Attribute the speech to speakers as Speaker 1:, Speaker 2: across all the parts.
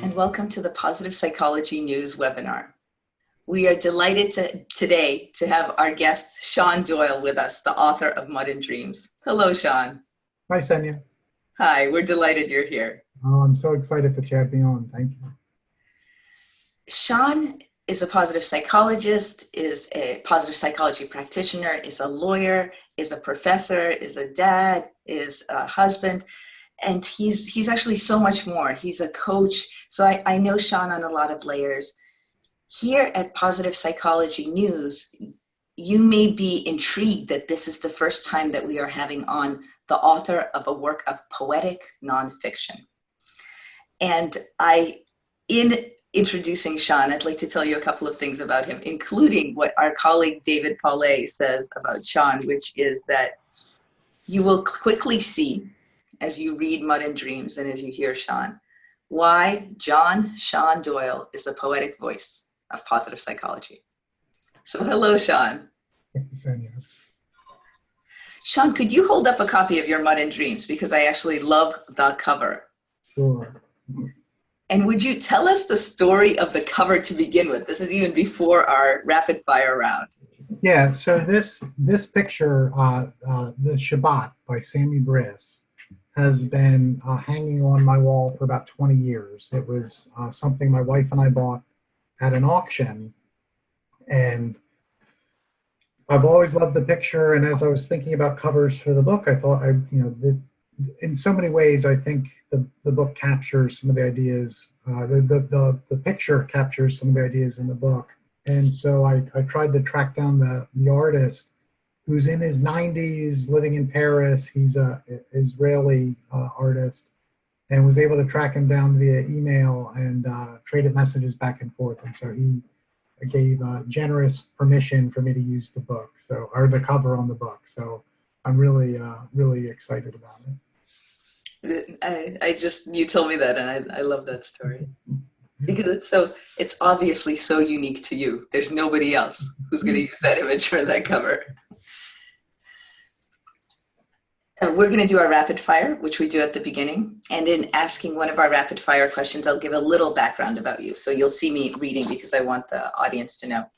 Speaker 1: and welcome to the Positive Psychology News webinar. We are delighted today to have our guest, Sean Doyle, with us, the author of Mud and Dreams. Hello, Sean.
Speaker 2: Hi, Sonia.
Speaker 1: Hi, we're delighted you're here.
Speaker 2: Oh, I'm so excited that you had me on. Thank you.
Speaker 1: Sean is a positive psychologist, is a positive psychology practitioner, is a lawyer, is a professor, is a dad, is a husband, and he's actually so much more. He's a coach. So I know Sean on a lot of layers. Here at Positive Psychology News, you may be intrigued that this is the first time that we are having on the author of a work of poetic nonfiction. And in introducing Sean, I'd like to tell you a couple of things about him, including what our colleague David Paulet says about Sean, which is that you will quickly see as you read Mud and Dreams and as you hear Sean, why Sean Doyle is the poetic voice of positive psychology. So hello, Sean. Sean, could you hold up a copy of your Mud and Dreams? Because I actually love the cover.
Speaker 2: Sure.
Speaker 1: And would you tell us the story of the cover to begin with? This is even before our rapid fire round.
Speaker 2: Yeah, so this picture, the Shabbat by Sammy Briss, has been hanging on my wall for about 20 years. It was something my wife and I bought at an auction, and I've always loved the picture. And as I was thinking about covers for the book, I thought, in so many ways, I think the book captures some of the ideas. The picture captures some of the ideas in the book, and so I tried to track down the artist, who's in his 90s, living in Paris. He's an Israeli artist, and was able to track him down via email and traded messages back and forth. And so he gave generous permission for me to use the book, or the cover on the book. So I'm really, really excited about
Speaker 1: it. You told me that, and I love that story. Because it's obviously so unique to you. There's nobody else who's going to use that image for that cover. We're going to do our rapid fire, which we do at the beginning. And in asking one of our rapid fire questions, I'll give a little background about you. So you'll see me reading because I want the audience to know.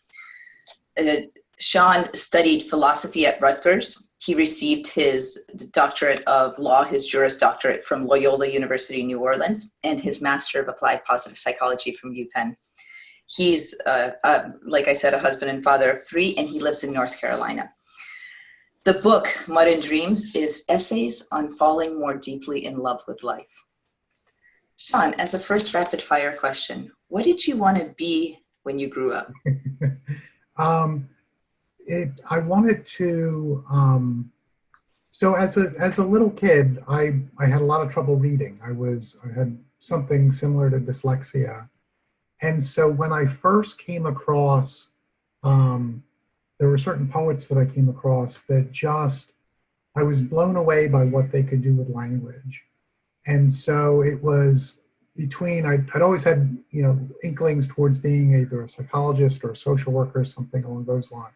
Speaker 1: Sean studied philosophy at Rutgers. He received his doctorate of law, his Juris Doctorate from Loyola University, New Orleans, and his Master of Applied Positive Psychology from UPenn. He's, like I said, a husband and father of 3, and he lives in North Carolina. The book, Mud and Dreams, is essays on falling more deeply in love with life. Sean, as a first rapid fire question, what did you want to be when you grew up?
Speaker 2: I wanted to, so as a little kid, I had a lot of trouble reading. I had something similar to dyslexia. And so when I first came across, there were certain poets that I came across that I was blown away by what they could do with language. And so it was I'd always had, inklings towards being either a psychologist or a social worker or something along those lines.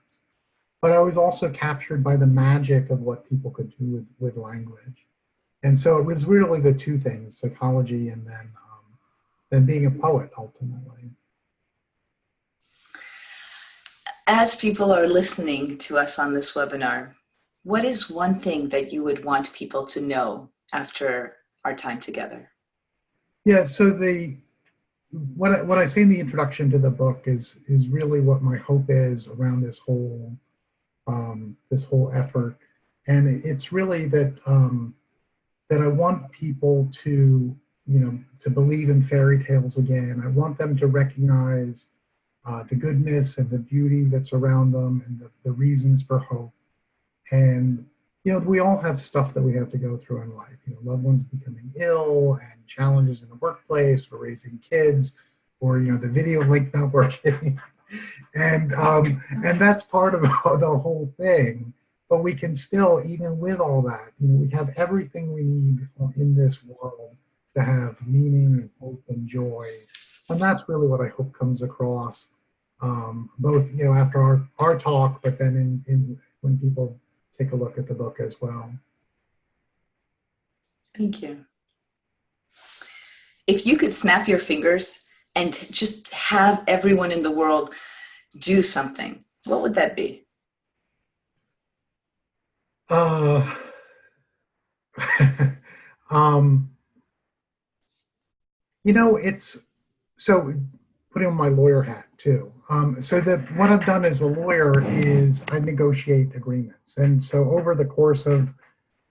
Speaker 2: But I was also captured by the magic of what people could do with language. And so it was really the two things, psychology and then being a poet, ultimately.
Speaker 1: As people are listening to us on this webinar, what is one thing that you would want people to know after our time together?
Speaker 2: Yeah, so what I say in the introduction to the book is really what my hope is around this whole effort, and it's really that I want people to believe in fairy tales again. I want them to recognize the goodness and the beauty that's around them, and the reasons for hope. And we all have stuff that we have to go through in life. Loved ones becoming ill, and challenges in the workplace, or raising kids, or the video link not working. And that's part of the whole thing. But we can still, even with all that, we have everything we need in this world to have meaning and hope and joy. And that's really what I hope comes across, both after our talk, but then in when people take a look at the book as well.
Speaker 1: Thank you. if you could snap your fingers and just have everyone in the world do something, what would that be?
Speaker 2: Um, it's so putting on my lawyer hat too. So that what I've done as a lawyer is I negotiate agreements, and so over the course of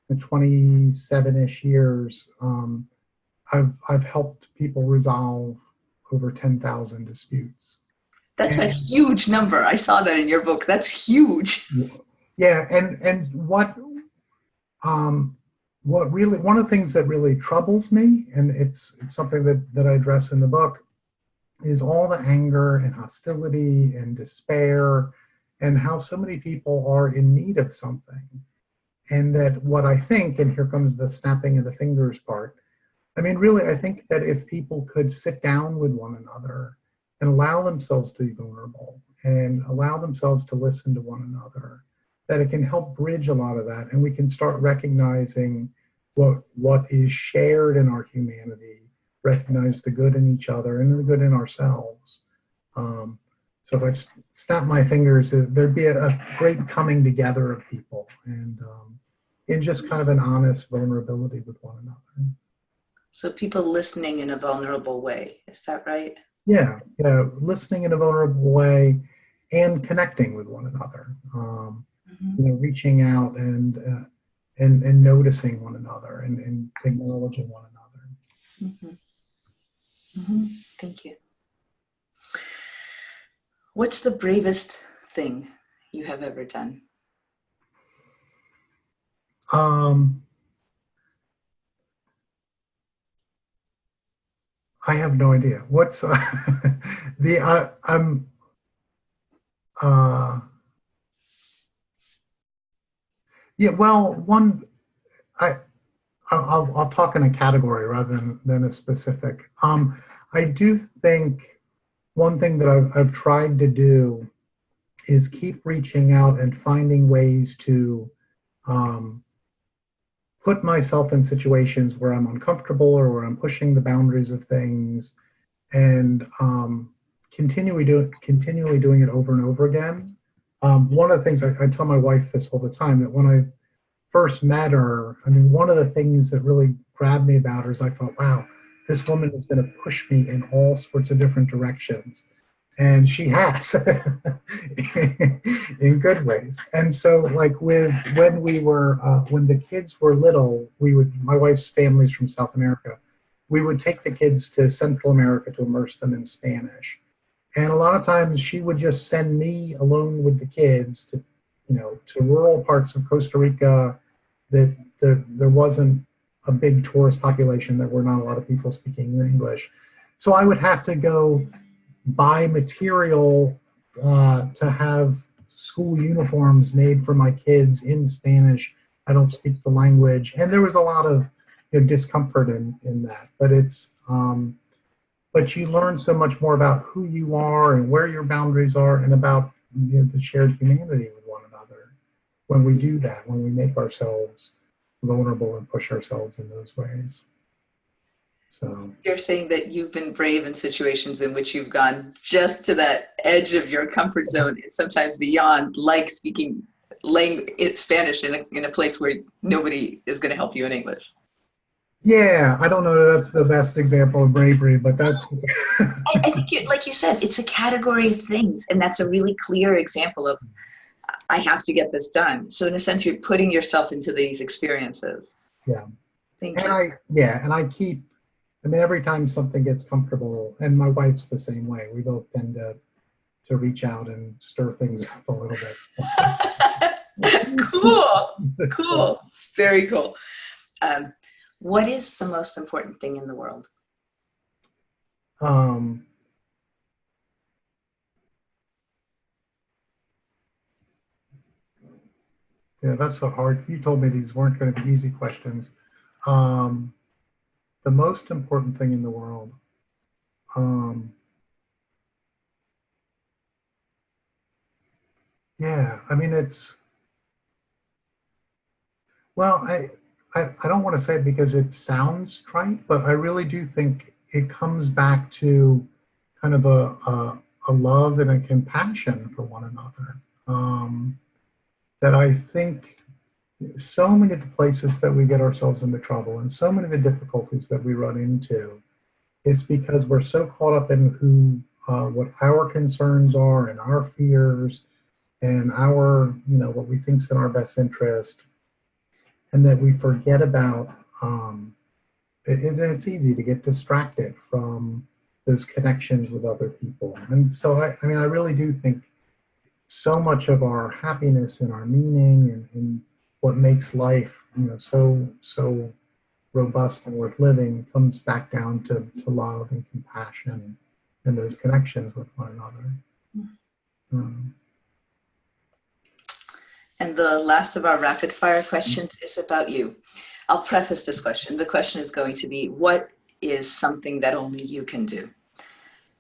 Speaker 2: the 27-ish years, I've helped people resolve over 10,000 disputes.
Speaker 1: That's a huge number. I saw that in your book. That's huge.
Speaker 2: Yeah, and what really, one of the things that really troubles me, and it's something that I address in the book, is all the anger and hostility and despair, and how so many people are in need of something. And that what I think, and here comes the snapping of the fingers part, I mean, really, I think that if people could sit down with one another and allow themselves to be vulnerable and allow themselves to listen to one another, that it can help bridge a lot of that, and we can start recognizing what is shared in our humanity, recognize the good in each other and the good in ourselves. So if I snap my fingers, there'd be a great coming together of people, and in just kind of an honest vulnerability with one another.
Speaker 1: So people listening in a vulnerable way, is that right?
Speaker 2: Yeah, listening in a vulnerable way and connecting with one another. Reaching out and noticing one another and acknowledging one another.
Speaker 1: Thank you. What's the bravest thing you have ever done?
Speaker 2: I have no idea. What's yeah, well, I'll talk in a category rather than a specific. I do think one thing that I've tried to do is keep reaching out and finding ways to put myself in situations where I'm uncomfortable or where I'm pushing the boundaries of things, and continually doing it over and over again. One of the things I tell my wife this all the time, that when I first met her, I mean, one of the things that really grabbed me about her is I thought, wow, this woman is going to push me in all sorts of different directions. And she has in good ways. And so like when the kids were little, my wife's family's from South America, we would take the kids to Central America to immerse them in Spanish. And a lot of times she would just send me alone with the kids to rural parts of Costa Rica that there wasn't a big tourist population. There were not a lot of people speaking English. So I would have to go buy material to have school uniforms made for my kids in Spanish. I don't speak the language. And there was a lot of discomfort in that. But you learn so much more about who you are and where your boundaries are, and about the shared humanity with one another when we do that, when we make ourselves vulnerable and push ourselves in those ways. So
Speaker 1: you're saying that you've been brave in situations in which you've gone just to that edge of your comfort zone, and sometimes beyond, like speaking Spanish in a place where nobody is going to help you in English.
Speaker 2: Yeah, I don't know that that's the best example of bravery, but that's...
Speaker 1: I think, like you said, it's a category of things, and that's a really clear example of, I have to get this done. So in a sense, you're putting yourself into these experiences.
Speaker 2: Yeah.
Speaker 1: Thank you.
Speaker 2: And I keep, I mean, every time something gets comfortable, and my wife's the same way, we both tend to reach out and stir things up a little bit.
Speaker 1: Cool. Very cool. What is the most important thing in the world?
Speaker 2: Yeah, that's so hard. You told me these weren't going to be easy questions. The most important thing in the world. Yeah, I mean, well, I don't want to say it because it sounds trite, but I really do think it comes back to kind of a love and a compassion for one another. That I think so many of the places that we get ourselves into trouble and so many of the difficulties that we run into, it's because we're so caught up in what our concerns are and our fears and our, what we think's in our best interest, and that we forget about, it's easy to get distracted from those connections with other people. And so, I really do think so much of our happiness and our meaning and what makes life, so robust and worth living comes back down to love and compassion and those connections with one another.
Speaker 1: And the last of our rapid fire questions is about you. I'll preface this question. The question is going to be, what is something that only you can do?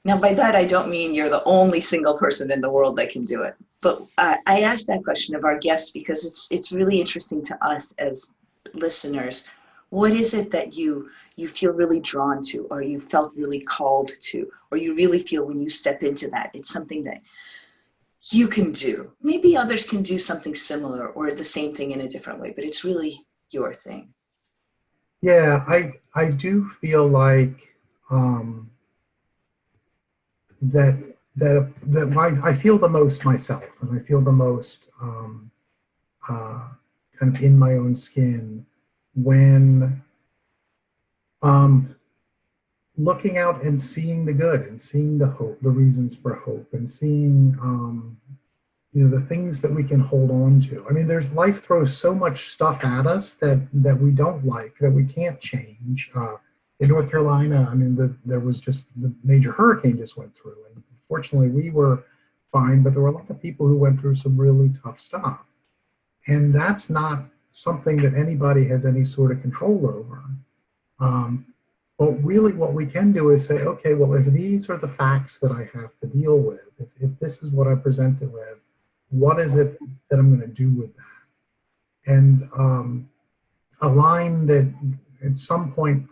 Speaker 1: Now, by that, I don't mean you're the only single person in the world that can do it. But I asked that question of our guests because it's really interesting to us as listeners. What is it that you feel really drawn to, or you felt really called to, or you really feel when you step into that, it's something that you can do? Maybe others can do something similar or the same thing in a different way, but it's really your thing.
Speaker 2: Yeah, I do feel like that I feel the most myself, and I feel the most kind of in my own skin when looking out and seeing the good and seeing the hope, the reasons for hope, and seeing the things that we can hold on to. I mean, life throws so much stuff at us that we don't like, that we can't change. In North Carolina, I mean, there was just the major hurricane just went through, and fortunately we were fine, but there were a lot of people who went through some really tough stuff. And that's not something that anybody has any sort of control over. But really what we can do is say, okay, well, if these are the facts that I have to deal with, if this is what I'm presented with, what is it that I'm going to do with that? And a line that at some point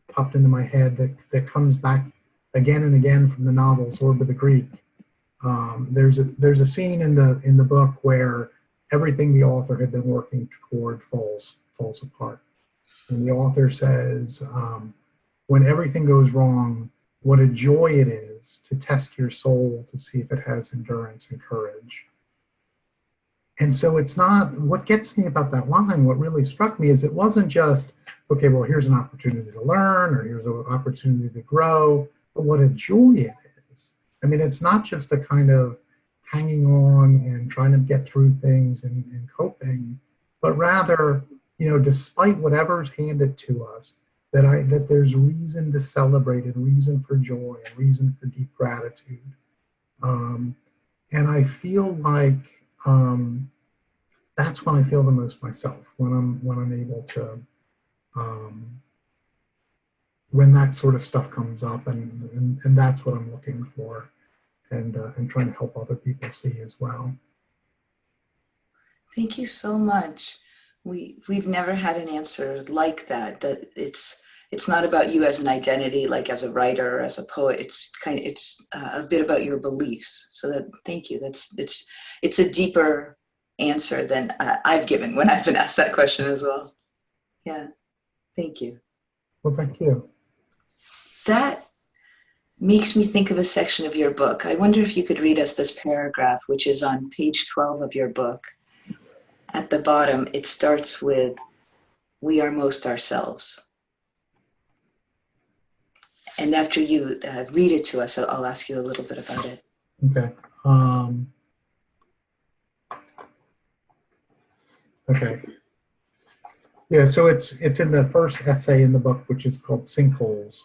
Speaker 2: popped into my head that comes back again and again from the novel Sword of the Greek. There's a scene in the book where everything the author had been working toward falls apart. And the author says, when everything goes wrong, what a joy it is to test your soul to see if it has endurance and courage. And so it's not, what gets me about that line, what really struck me is it wasn't just, okay, well, here's an opportunity to learn, or here's an opportunity to grow, but what a joy it is. I mean, it's not just a kind of hanging on and trying to get through things and coping, but rather, despite whatever's handed to us, that there's reason to celebrate and reason for joy and reason for deep gratitude. And I feel like that's when I feel the most myself, when I'm able to, when that sort of stuff comes up, and that's what I'm looking for, and trying to help other people see as well.
Speaker 1: Thank you so much. We've never had an answer like that. That it's not about you as an identity, like as a writer or as a poet. It's a bit about your beliefs. So that, thank you. It's a deeper answer than I've given when I've been asked that question as well. Yeah, thank you.
Speaker 2: Well, thank you.
Speaker 1: That makes me think of a section of your book. I wonder if you could read us this paragraph, which is on page 12 of your book. At the bottom, it starts with, "We are most ourselves." And after you read it to us, I'll ask you a little bit about it.
Speaker 2: Okay. Okay. Yeah, so it's in the first essay in the book, which is called Sinkholes.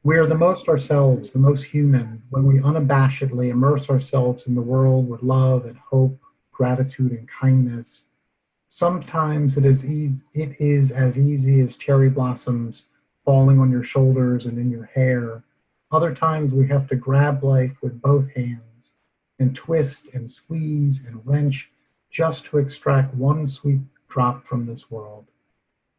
Speaker 2: We are the most ourselves, the most human, when we unabashedly immerse ourselves in the world with love and hope, gratitude and kindness. Sometimes it is as easy as cherry blossoms falling on your shoulders and in your hair. Other times we have to grab life with both hands and twist and squeeze and wrench just to extract one sweet drop from this world.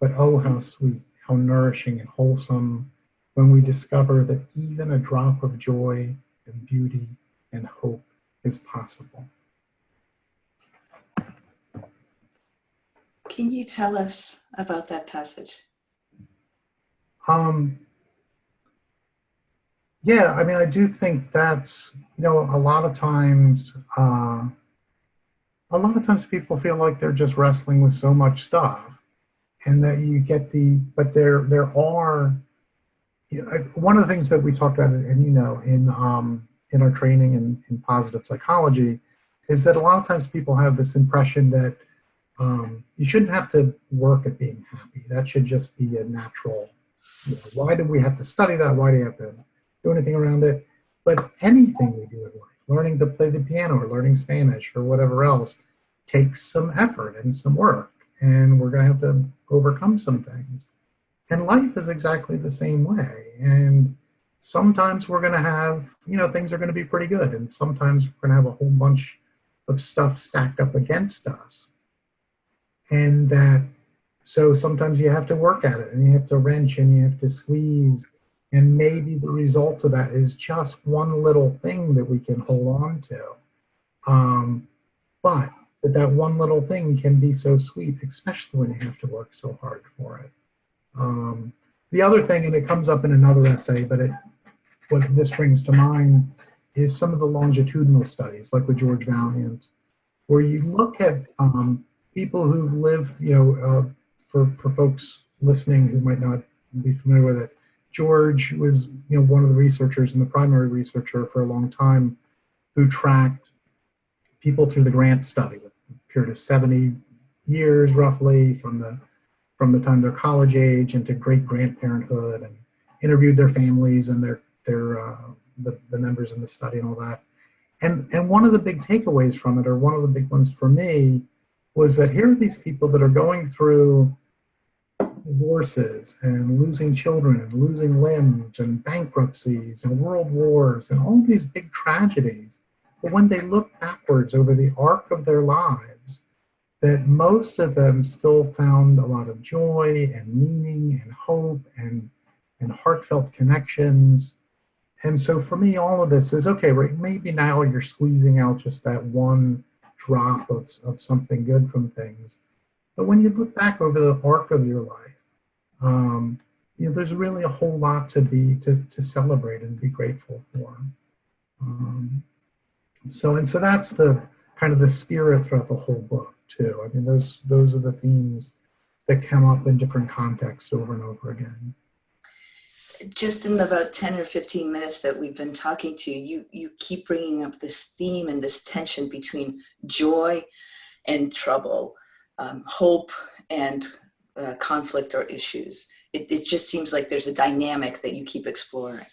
Speaker 2: But oh, how sweet, how nourishing and wholesome when we discover that even a drop of joy and beauty and hope is possible.
Speaker 1: Can you tell us about that passage?
Speaker 2: Yeah, I mean, I do think that's, a lot of times people feel like they're just wrestling with so much stuff, and that you get but there are, one of the things that we talked about, and in our training in positive psychology, is that a lot of times people have this impression that you shouldn't have to work at being happy. That should just be a natural. Why do we have to study that? Why do you have to do anything around it? But anything we do in life, learning to play the piano or learning Spanish or whatever else, takes some effort and some work, and we're going to have to overcome some things. And life is exactly the same way. And sometimes we're going to have, things are going to be pretty good, and sometimes we're going to have a whole bunch of stuff stacked up against us. And so sometimes you have to work at it, and you have to wrench, and you have to squeeze, and maybe the result of that is just one little thing that we can hold on to. But that one little thing can be so sweet, especially when you have to work so hard for it. The other thing, and it comes up in another essay, but what this brings to mind is some of the longitudinal studies, like with George Valiant, where you look at people who've lived, for folks listening who might not be familiar with it, George was, one of the researchers and the primary researcher for a long time who tracked people through the Grant study, a period of 70 years roughly, from the time they're college age into great grandparenthood, and interviewed their families and the members in the study and all that. And one of the big takeaways from it, or one of the big ones for me, was that here are these people that are going through divorces and losing children and losing limbs and bankruptcies and world wars and all these big tragedies. But when they look backwards over the arc of their lives, that most of them still found a lot of joy and meaning and hope and heartfelt connections. And so for me, all of this is, okay, right, maybe now you're squeezing out just that one drop of something good from things. But when you look back over the arc of your life, there's really a whole lot to celebrate and be grateful for. So that's the kind of the spirit throughout the whole book too. I mean, those are the themes that come up in different contexts over and over again.
Speaker 1: Just in the about 10 or 15 minutes that we've been talking to you, you keep bringing up this theme and this tension between joy and trouble, hope and conflict or issues. It just seems like there's a dynamic that you keep exploring.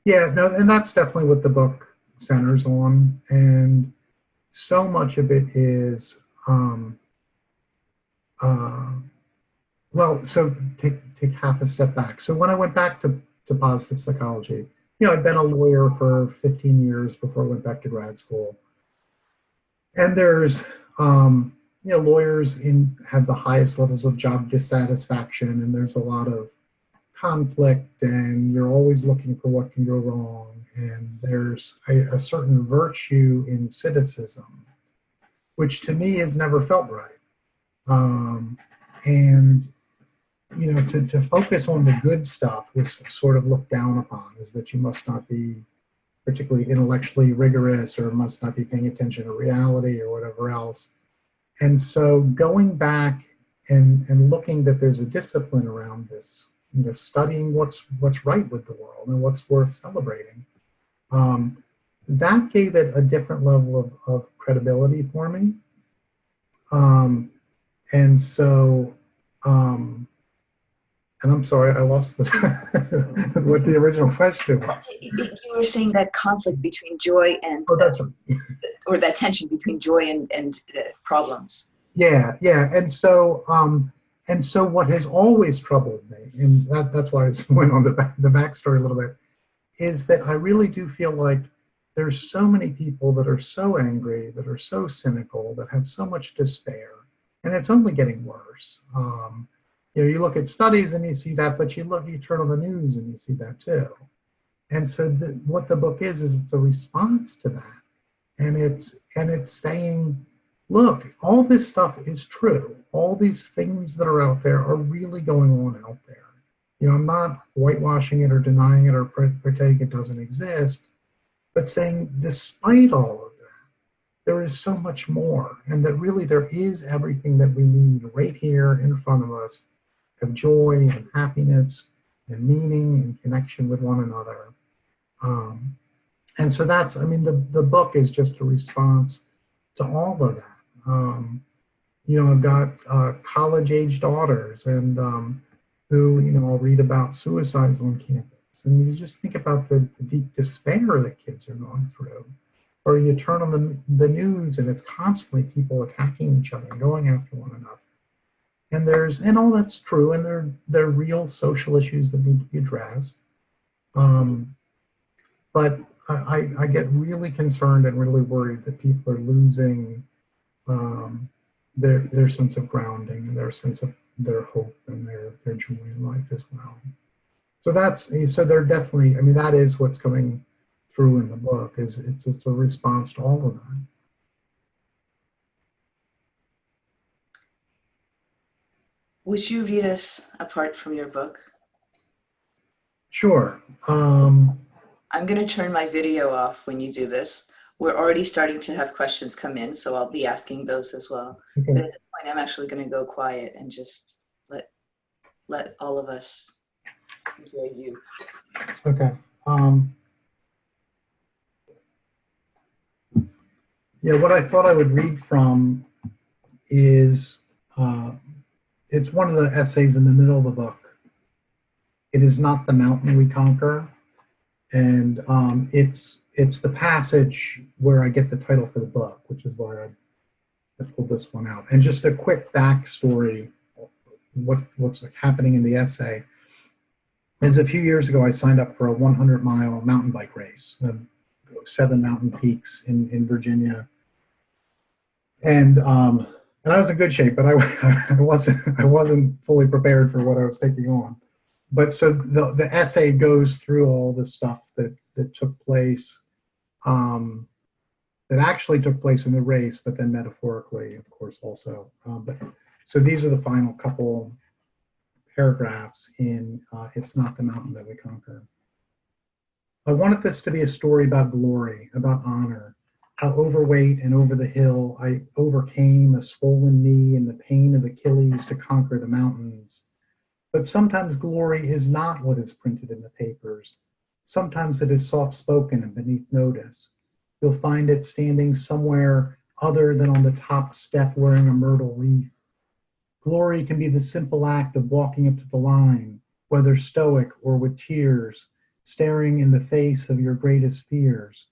Speaker 2: Yeah, no, and that's definitely what the book centers on. And so much of it is, well, so take half a step back. So when I went back to positive psychology, I'd been a lawyer for 15 years before I went back to grad school. And there's, lawyers have the highest levels of job dissatisfaction, and there's a lot of conflict, and you're always looking for what can go wrong. And there's a certain virtue in cynicism, which to me has never felt right. And to focus on the good stuff was sort of looked down upon, is that you must not be particularly intellectually rigorous or must not be paying attention to reality or whatever else. And so going back and looking that there's a discipline around this, studying what's right with the world and what's worth celebrating, that gave it a different level of credibility for me. And so, and I'm sorry, I lost what the original question was.
Speaker 1: You were saying that conflict between joy and,
Speaker 2: that's right.
Speaker 1: Or that tension between joy and problems.
Speaker 2: Yeah. And so what has always troubled me, and that's why I went on the backstory a little bit, is that I really do feel like there's so many people that are so angry, that are so cynical, that have so much despair, and it's only getting worse. You look at studies and you see that, but you turn on the news and you see that too. And so what the book is it's a response to that. And it's saying, look, all this stuff is true. All these things that are out there are really going on out there. I'm not whitewashing it or denying it or pretending it doesn't exist, but saying despite all of that, there is so much more, and that really there is everything that we need right here in front of us, of joy and happiness and meaning and connection with one another. And so that's, the book is just a response to all of that. I've got college-age daughters and who, I'll read about suicides on campus. And you just think about the deep despair that kids are going through. Or you turn on the news and it's constantly people attacking each other and going after one another. And all that's true, and there are real social issues that need to be addressed. But I get really concerned and really worried that people are losing their sense of grounding and their sense of their hope and their joy in life as well. So they're definitely, that is what's coming through in the book, it's a response to all of that.
Speaker 1: Would you read us a part from your book?
Speaker 2: Sure.
Speaker 1: I'm going to turn my video off when you do this. We're already starting to have questions come in, so I'll be asking those as well.
Speaker 2: Okay.
Speaker 1: But at this point, I'm actually going to go quiet and just let all of us enjoy you.
Speaker 2: Okay. What I thought I would read from is, it's one of the essays in the middle of the book. It is not the mountain we conquer. And it's the passage where I get the title for the book, which is why I pulled this one out. And just a quick backstory, what's happening in the essay is a few years ago I signed up for a 100-mile mountain bike race, 7 mountain peaks in Virginia. And I was in good shape, but I wasn't fully prepared for what I was taking on. But so the essay goes through all the stuff that took place, that actually took place in the race, but then metaphorically, of course, also. So these are the final couple paragraphs in It's Not the Mountain That We Conquer. I wanted this to be a story about glory, about honor, how overweight and over the hill I overcame a swollen knee and the pain of Achilles to conquer the mountains. But sometimes glory is not what is printed in the papers. Sometimes it is soft-spoken and beneath notice. You'll find it standing somewhere other than on the top step wearing a myrtle wreath. Glory can be the simple act of walking up to the line, whether stoic or with tears, staring in the face of your greatest fears.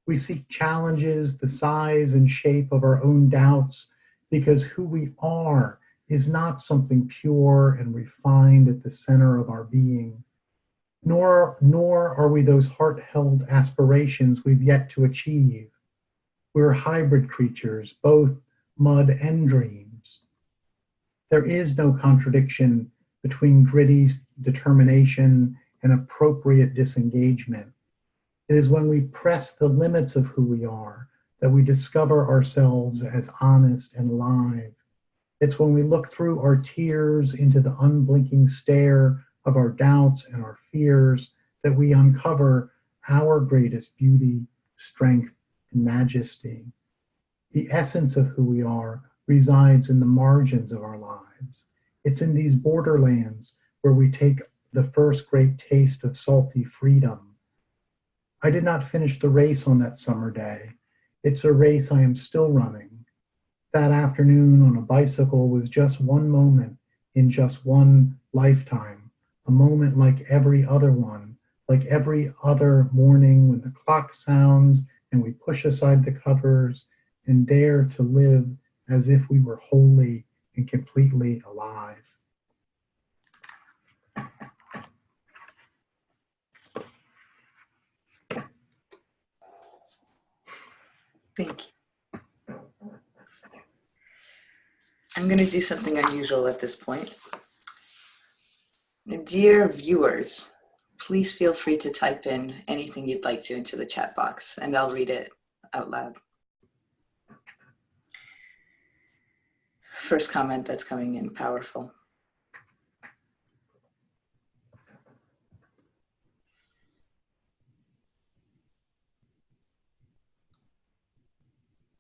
Speaker 2: We seek challenges, the size and shape of our own doubts, because who we are is not something pure and refined at the center of our being, nor are we those heart-held aspirations we've yet to achieve. We're hybrid creatures, both mud and dreams. There is no contradiction between gritty determination and appropriate disengagement. It is when we press the limits of who we are that we discover ourselves as honest and alive. It's when we look through our tears into the unblinking stare of our doubts and our fears that we uncover our greatest beauty, strength, and majesty. The essence of who we are resides in the margins of our lives. It's in these borderlands where we take the first great taste of salty freedom. I did not finish the race on that summer day. It's a race I am still running. That afternoon on a bicycle was just one moment in just one lifetime, a moment like every other one, like every other morning when the clock sounds and we push aside the covers and dare to live as if we were wholly and completely alive.
Speaker 1: Thank you. I'm going to do something unusual at this point. Dear viewers, please feel free to type in anything you'd like to into the chat box, and I'll read it out loud. First comment that's coming in, powerful.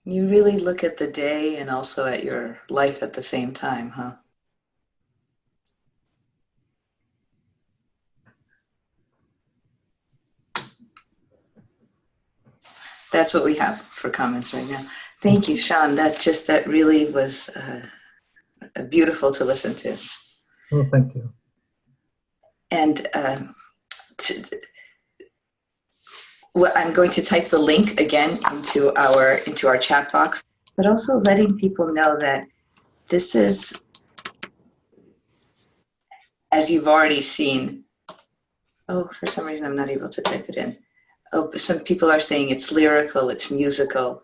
Speaker 1: You really look at the day and also at your life at the same time, huh? That's what we have for comments right now. Thank you, Sean. That really was beautiful to listen to.
Speaker 2: Well, thank you.
Speaker 1: And I'm going to type the link again into our chat box, but also letting people know that this is, as you've already seen. Oh, for some reason I'm not able to type it in. Oh, some people are saying it's lyrical, it's musical.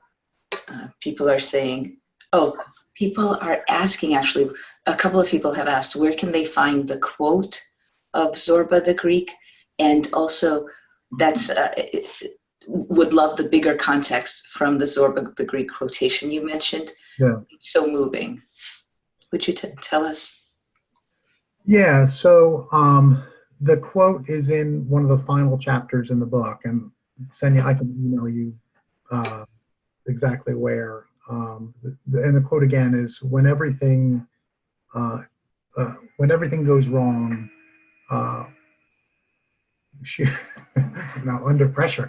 Speaker 1: People are saying, oh, people are asking, actually, a couple of people have asked, where can they find the quote of Zorba the Greek? And also, that's would love the bigger context from the Zorba the Greek quotation you mentioned.
Speaker 2: Yeah.
Speaker 1: It's so moving. Would you tell us?
Speaker 2: Yeah, so the quote is in one of the final chapters in the book, and Senya, I can email you exactly where. And the quote again is, when everything goes wrong, now under pressure,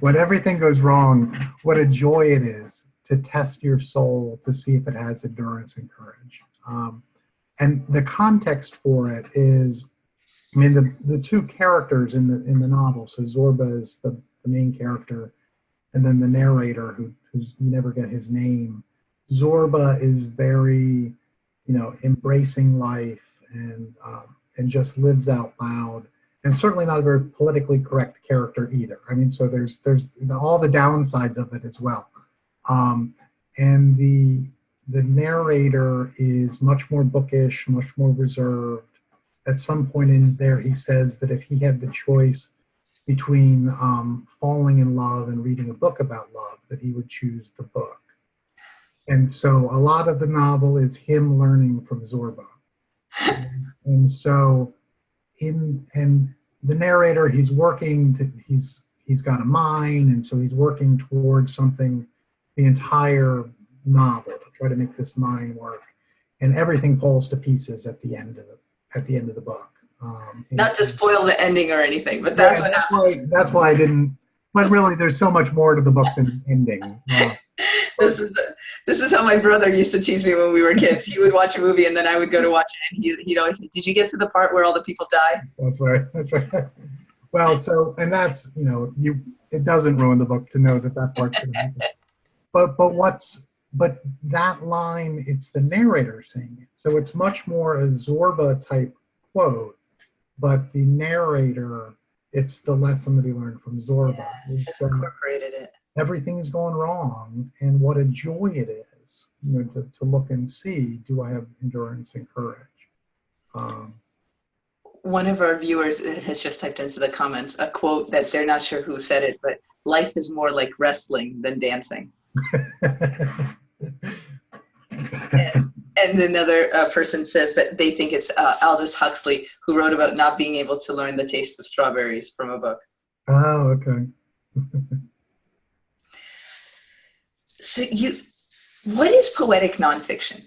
Speaker 2: when everything goes wrong, what a joy it is to test your soul to see if it has endurance and courage. And the context for it is, I mean, the two characters in the novel. So Zorba is the main character, and then the narrator, who's you never get his name. Zorba is very, embracing life and just lives out loud, and certainly not a very politically correct character either. I mean, so there's all the downsides of it as well. And the narrator is much more bookish, much more reserved. At some point in there, he says that if he had the choice between falling in love and reading a book about love, that he would choose the book. And so a lot of the novel is him learning from Zorba. And so and the narrator, he's working, he's got a mine, and so he's working towards something the entire novel to try to make this mine work. And everything falls to pieces at the end of the book.
Speaker 1: Not to spoil the ending or anything, but that's what happens.
Speaker 2: That's why I didn't. But really, there's so much more to the book than the ending.
Speaker 1: This is how my brother used to tease me when we were kids. He would watch a movie and then I would go to watch it, and he'd always say, "Did you get to the part where all the people die?"
Speaker 2: That's right. That's right. Well, so, and that's, it doesn't ruin the book to know that part's going to happen. But that line, it's the narrator saying it. So it's much more a Zorba type quote, but the narrator, it's the lesson that he learned from Zorba.
Speaker 1: Yeah, incorporated it.
Speaker 2: Everything is going wrong, and what a joy it is, to look and see, do I have endurance and courage?
Speaker 1: One of our viewers has just typed into the comments a quote that they're not sure who said it, but life is more like wrestling than dancing. And another person says that they think it's Aldous Huxley, who wrote about not being able to learn the taste of strawberries from a book.
Speaker 2: Oh, okay.
Speaker 1: So what is poetic nonfiction?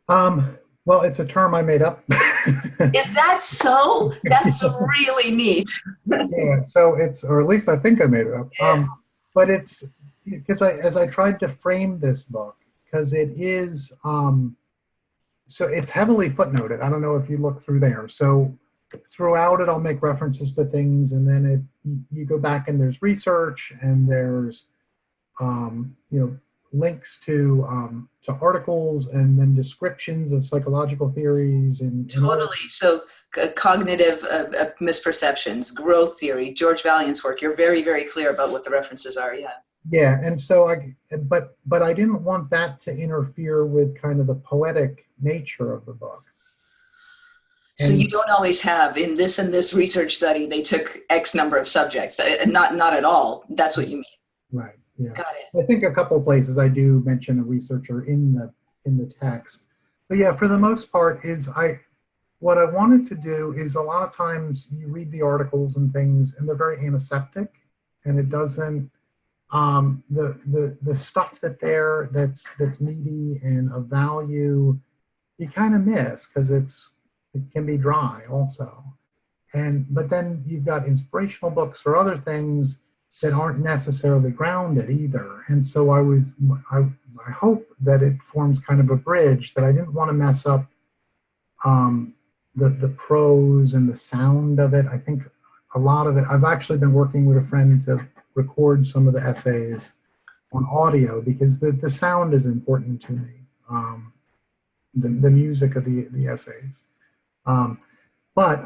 Speaker 2: Well, it's a term I made up.
Speaker 1: Is that so? That's really neat.
Speaker 2: Yeah, so or at least I think I made it up. Yeah. But it's, because as I tried to frame this book, because it is, so it's heavily footnoted. I don't know if you look through there. So throughout it, I'll make references to things, and then you go back and there's research, and there's, links to articles, and then descriptions of psychological theories and
Speaker 1: totally. So cognitive misperceptions, growth theory, George Vaillant's work. You're very, very clear about what the references are. Yeah.
Speaker 2: Yeah, and so but I didn't want that to interfere with kind of the poetic nature of the book.
Speaker 1: So you don't always have in this and this research study they took X number of subjects. Not at all. That's what you mean.
Speaker 2: Right. Yeah.
Speaker 1: Got it.
Speaker 2: I think a couple of places I do mention a researcher in the text, but yeah, for the most part, what I wanted to do is a lot of times you read the articles and things, and they're very antiseptic, and it doesn't the stuff that's meaty and of value, you kind of miss because it can be dry also. But then you've got inspirational books or other things that aren't necessarily grounded either. And so I hope that it forms kind of a bridge, that I didn't want to mess up the prose and the sound of it. I think a lot of it, I've actually been working with a friend to record some of the essays on audio because the sound is important to me, the music of the essays. But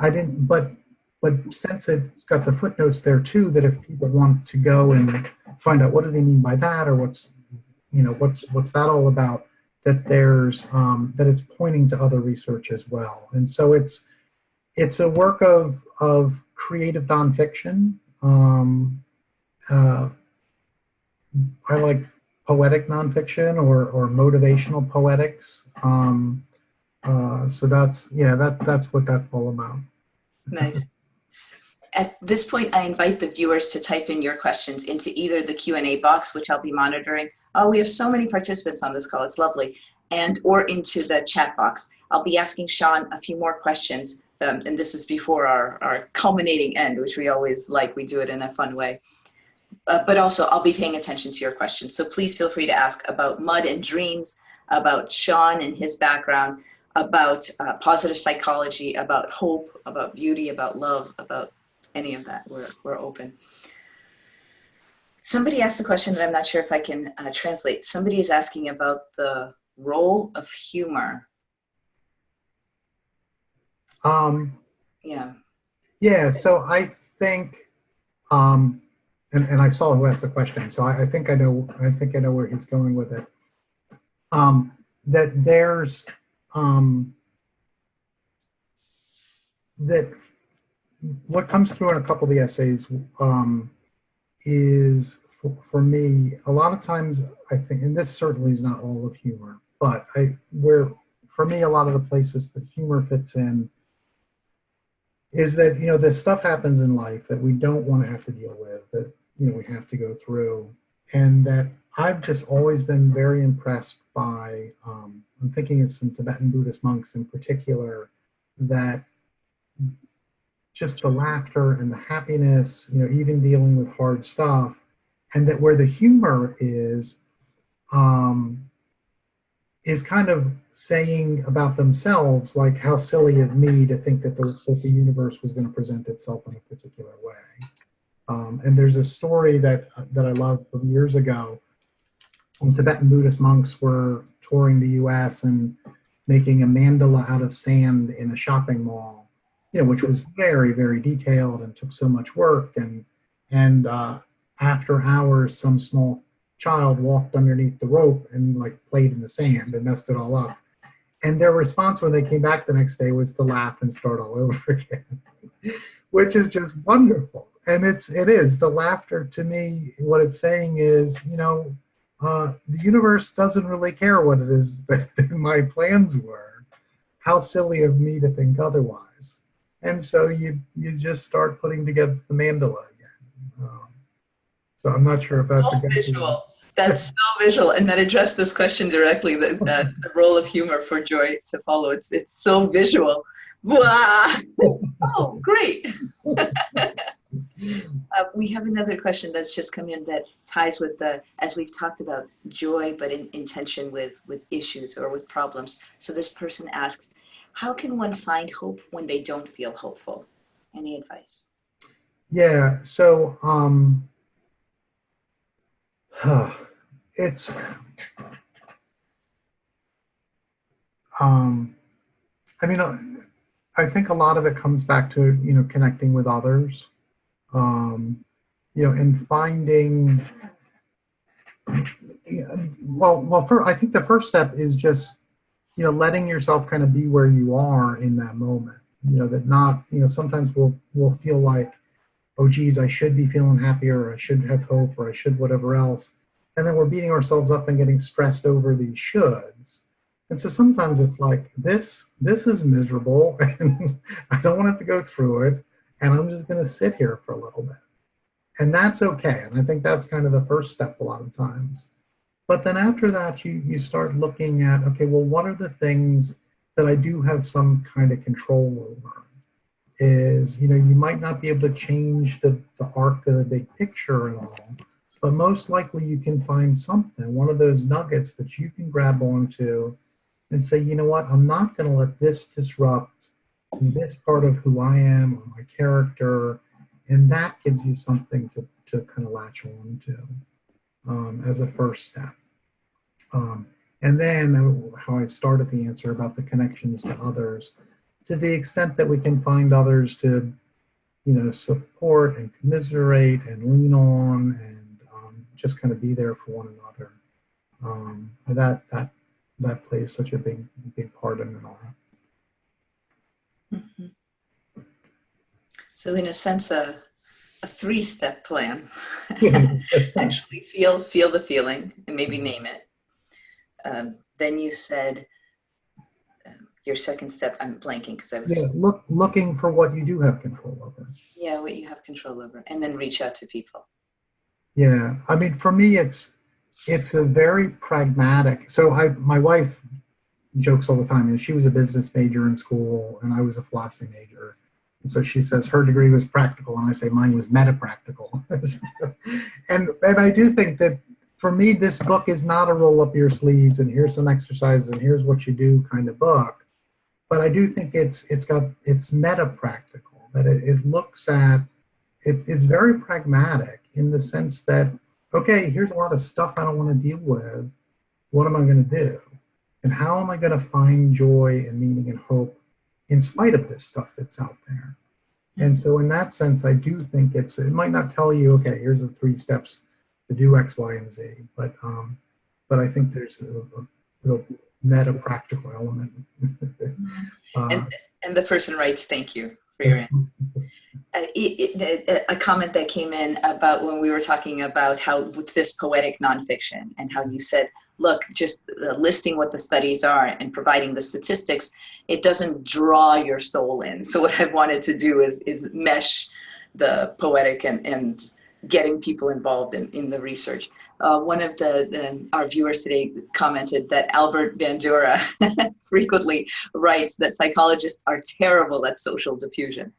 Speaker 2: since it's got the footnotes there too, that if people want to go and find out what do they mean by that, or what's that all about, that there's that it's pointing to other research as well. And so it's a work of creative nonfiction. I like poetic nonfiction or motivational poetics. So that's what that's all about.
Speaker 1: Nice. At this point, I invite the viewers to type in your questions into either the Q&A box, which I'll be monitoring. Oh, we have so many participants on this call. It's lovely. Or into the chat box. I'll be asking Sean a few more questions. And this is before our culminating end, which we always like. We do it in a fun way. But also, I'll be paying attention to your questions. So please feel free to ask about Mud and Dreams, about Sean and his background, about positive psychology, about hope, about beauty, about love, about any of that. We're open. Somebody asked a question that I'm not sure if I can translate. Somebody is asking about the role of humor.
Speaker 2: Yeah, so I think, and I saw who asked the question, so I think I know where he's going with it. That there's that what comes through in a couple of the essays is for me a lot of times, I think, and this certainly is not all of humor, but for me a lot of the places that humor fits in is that, this stuff happens in life that we don't want to have to deal with, that, we have to go through. And that I've just always been very impressed by, I'm thinking of some Tibetan Buddhist monks in particular, that just the laughter and the happiness, even dealing with hard stuff, and that where the humor is kind of saying about themselves, like, how silly of me to think that the universe was going to present itself in a particular way. And there's a story that I love from years ago when Tibetan Buddhist monks were touring the US and making a mandala out of sand in a shopping mall, which was very, very detailed and took so much work. And after hours, some small child walked underneath the rope and played in the sand and messed it all up. And their response when they came back the next day was to laugh and start all over again, which is just wonderful. And it is the laughter, to me, what it's saying is, the universe doesn't really care what it is that my plans were. How silly of me to think otherwise. And so you just start putting together the mandala again. So I'm not sure if that's a good
Speaker 1: visual. That's so visual, and that addressed this question directly. The role of humor for joy to follow. It's so visual. Oh, great. We have another question that's just come in that ties with as we've talked about, joy, but in tension with issues or with problems. So this person asks, how can one find hope when they don't feel hopeful? Any advice?
Speaker 2: Yeah, so it's I think a lot of it comes back to connecting with others, and finding I think the first step is just letting yourself kind of be where you are in that moment, that not, sometimes we'll feel like, oh geez, I should be feeling happier, or I should have hope, or I should whatever else. And then we're beating ourselves up and getting stressed over these shoulds. And so sometimes it's like, this is miserable and I don't want to have to go through it. And I'm just going to sit here for a little bit. And that's okay. And I think that's kind of the first step a lot of times. But then after that, you start looking at, okay, well, what are the things that I do have some kind of control over? Is, you might not be able to change the arc of the big picture and all, but most likely you can find something, one of those nuggets that you can grab onto and say, you know what, I'm not going to let this disrupt this part of who I am or my character. And that gives you something to kind of latch on to as a first step. And then how I started the answer about the connections to others, to the extent that we can find others to, support and commiserate and lean on and just kind of be there for one another. That plays such a big part in it all.
Speaker 1: Mm-hmm. So in a sense, a three-step plan. Actually feel the feeling and maybe name it. Then you said your second step, I'm blanking because I was...
Speaker 2: Yeah, looking for what you do have control over.
Speaker 1: Yeah, what you have control over. And then reach out to people.
Speaker 2: Yeah, I mean, for me, it's a very pragmatic. So my wife jokes all the time. She was a business major in school, and I was a philosophy major. And so she says her degree was practical, and I say mine was meta-practical. and I do think that for me, this book is not a roll up your sleeves and here's some exercises and here's what you do kind of book. But I do think it's meta-practical, that it looks at, it's very pragmatic in the sense that, okay, here's a lot of stuff I don't want to deal with. What am I going to do? And how am I going to find joy and meaning and hope in spite of this stuff that's out there? And so in that sense, I do think it might not tell you, okay, here's the 3 steps to do X, Y, and Z, but I think there's a real meta practical element.
Speaker 1: And the person writes, thank you for your answer. A comment that came in about when we were talking about how with this poetic nonfiction and how you said, look, just listing what the studies are and providing the statistics, it doesn't draw your soul in. So what I've wanted to do is mesh the poetic and getting people involved in the research. One of our viewers today commented that Albert Bandura frequently writes that psychologists are terrible at social diffusion.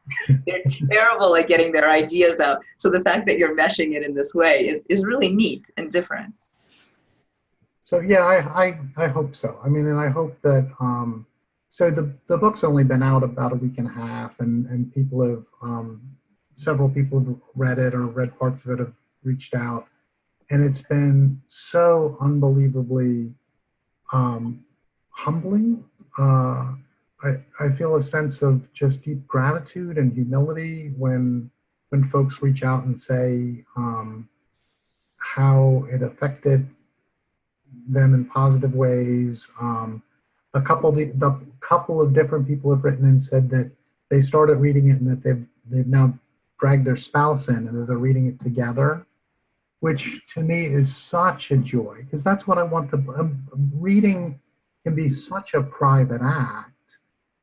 Speaker 1: They're terrible at getting their ideas out. So the fact that you're meshing it in this way is really neat and different.
Speaker 2: So yeah, I hope so. I mean, and I hope that, so the book's only been out about a week and a half, and people have, several people have read it or read parts of it, have reached out. And it's been so unbelievably humbling. I feel a sense of just deep gratitude and humility when folks reach out and say how it affected them in positive ways. A couple of different people have written and said that they started reading it and that they've now dragged their spouse in and that they're reading it together, which to me is such a joy, because that's what I want. Reading can be such a private act,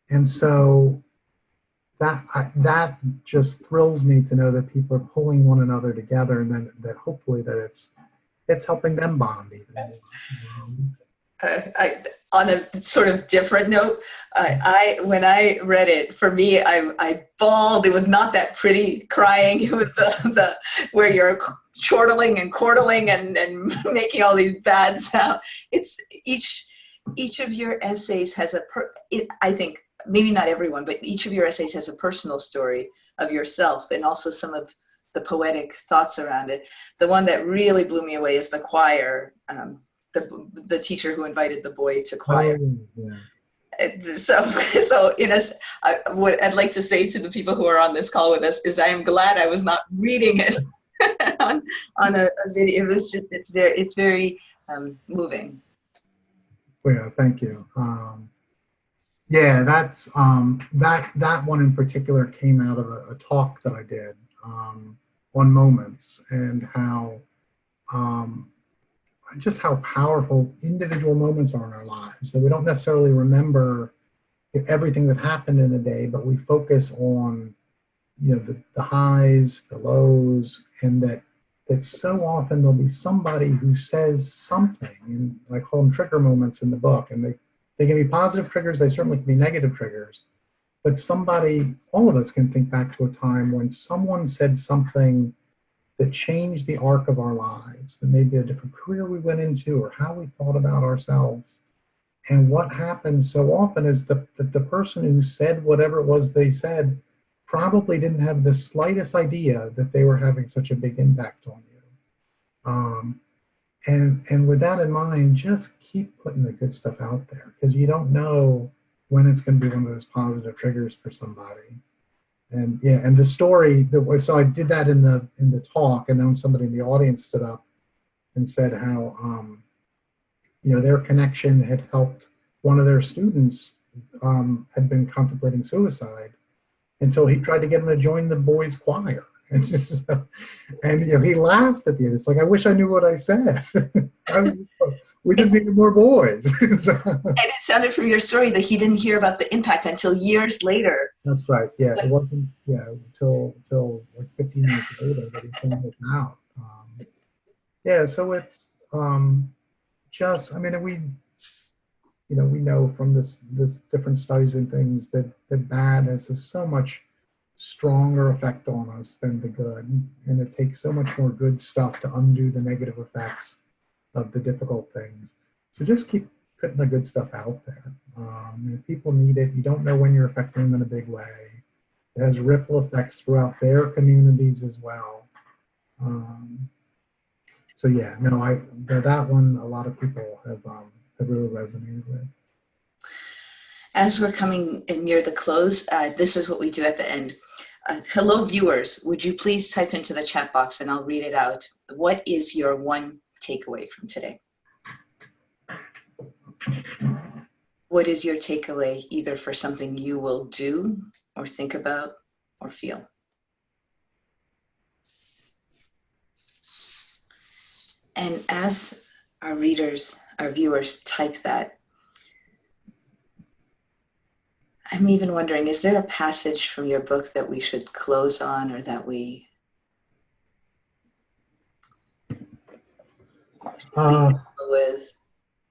Speaker 2: and so that just thrills me to know that people are pulling one another together, and then that hopefully that it's helping them bond even more.
Speaker 1: On a sort of different note, when I read it, for me, I bawled. It was not that pretty crying. It was the where you're chortling and chortling and making all these bad sounds. It's each of your essays has I think maybe not everyone, but each of your essays has a personal story of yourself and also some of the poetic thoughts around it. The one that really blew me away is the choir. The teacher who invited the boy to choir. Oh, yeah. So what I'd like to say to the people who are on this call with us is I am glad I was not reading it on a video. It was just, it's very moving.
Speaker 2: Well, yeah, thank you. Yeah, that's that one in particular came out of a talk that I did on moments, and how um, just how powerful individual moments are in our lives. That we don't necessarily remember everything that happened in a day, but we focus on, the highs, the lows, and that so often there'll be somebody who says something, and I call them trigger moments in the book, and they can be positive triggers, they certainly can be negative triggers, but all of us can think back to a time when someone said something that changed the arc of our lives, that maybe a different career we went into or how we thought about ourselves. And what happens so often is that the person who said whatever it was they said probably didn't have the slightest idea that they were having such a big impact on you. And with that in mind, just keep putting the good stuff out there, because you don't know when it's going to be one of those positive triggers for somebody. And yeah, and the story so I did that in the talk, and then somebody in the audience stood up and said how their connection had helped one of their students had been contemplating suicide until he tried to get him to join the boys' choir. And he laughed at the end. It's like, I wish I knew what I said. We just needed more boys. So,
Speaker 1: And it sounded from your story that he didn't hear about the impact until years later.
Speaker 2: that's right. Yeah, it wasn't. Yeah, until like 15 years later that he found this out. Yeah, so it's just. I mean, we know from this different studies and things that bad has a so much stronger effect on us than the good, and it takes so much more good stuff to undo the negative effects of the difficult things. So just keep putting the good stuff out there. If people need it, you don't know when you're affecting them in a big way. It has ripple effects throughout their communities as well. So yeah, no, that one a lot of people have really resonated with.
Speaker 1: As we're coming near the close, this is what we do at the end. Hello, viewers. Would you please type into the chat box and I'll read it out. What is your one takeaway from today? What is your takeaway, either for something you will do or think about or feel? And as our readers, our viewers type that, I'm even wondering, is there a passage from your book that we should close on, or that we with?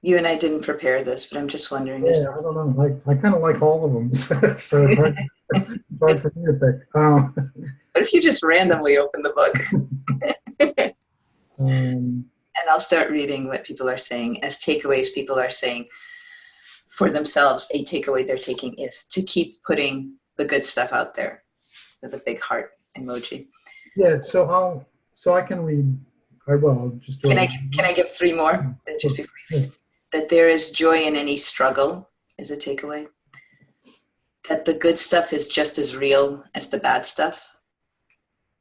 Speaker 1: You and I didn't prepare this, but I'm just wondering.
Speaker 2: Yeah, I don't know. I kind of like all of them, so it's hard for me to pick.
Speaker 1: What if you just randomly open the book? And I'll start reading what people are saying. As takeaways, people are saying for themselves, a takeaway they're taking is to keep putting the good stuff out there, with a big heart emoji.
Speaker 2: Yeah, so I can read. I will just do.
Speaker 1: Can I give three more? Just before you read. That there is joy in any struggle is a takeaway. That the good stuff is just as real as the bad stuff.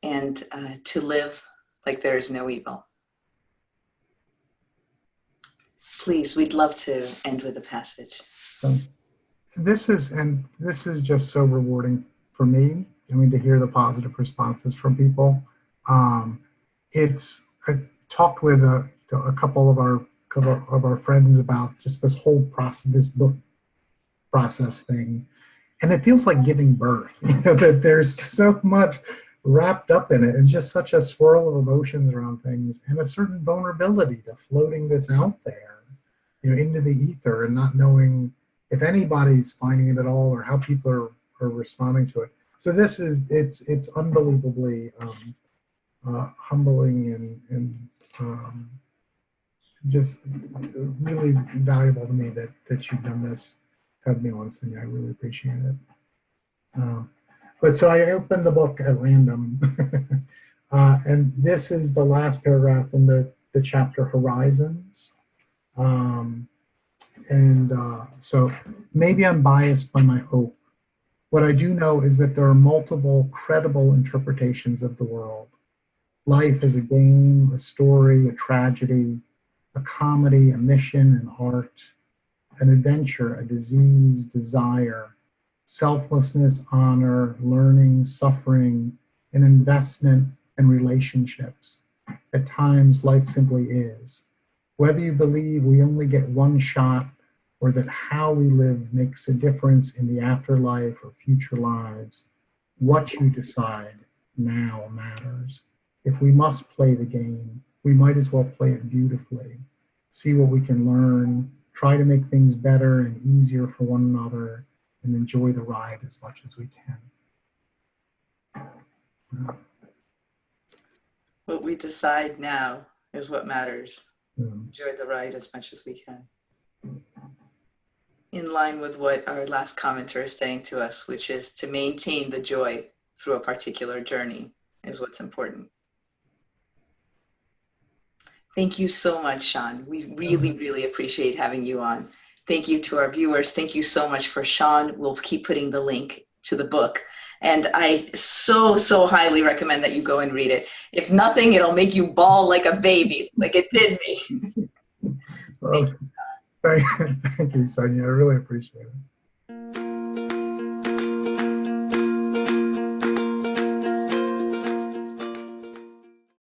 Speaker 1: And to live like there is no evil. Please, we'd love to end with a passage.
Speaker 2: This is just so rewarding for me. I mean, to hear the positive responses from people. I talked with a couple of our friends about just this whole process, this book process thing, and it feels like giving birth. That there's so much wrapped up in it. It's just such a swirl of emotions around things, and a certain vulnerability to floating this out there, into the ether, and not knowing if anybody's finding it at all or how people are responding to it. So it's unbelievably humbling and just really valuable to me that you've done this, had me on, Cindy. I really appreciate it. But so I opened the book at random, and this is the last paragraph in the chapter Horizons. So maybe I'm biased by my hope. What I do know is that there are multiple credible interpretations of the world. Life is a game, a story, a tragedy, a comedy, a mission, an art. an adventure, a disease, desire, selflessness, honor, learning, suffering, an investment, and relationships. At times, life simply is. Whether you believe we only get one shot or that how we live makes a difference in the afterlife or future lives, what you decide now matters. If we must play the game, we might as well play it beautifully. See what we can learn, try to make things better and easier for one another, and enjoy the ride as much as we can.
Speaker 1: What we decide now is what matters.
Speaker 2: Yeah.
Speaker 1: Enjoy the ride as much as we can. In line with what our last commenter is saying to us, which is to maintain the joy through a particular journey is what's important. Thank you so much, Sean. We really, really appreciate having you on. Thank you to our viewers. Thank you so much for Sean. We'll keep putting the link to the book. And I so highly recommend that you go and read it. If nothing, it'll make you bawl like a baby, like it did me.
Speaker 2: Well, thank you, Sonia. I really appreciate it.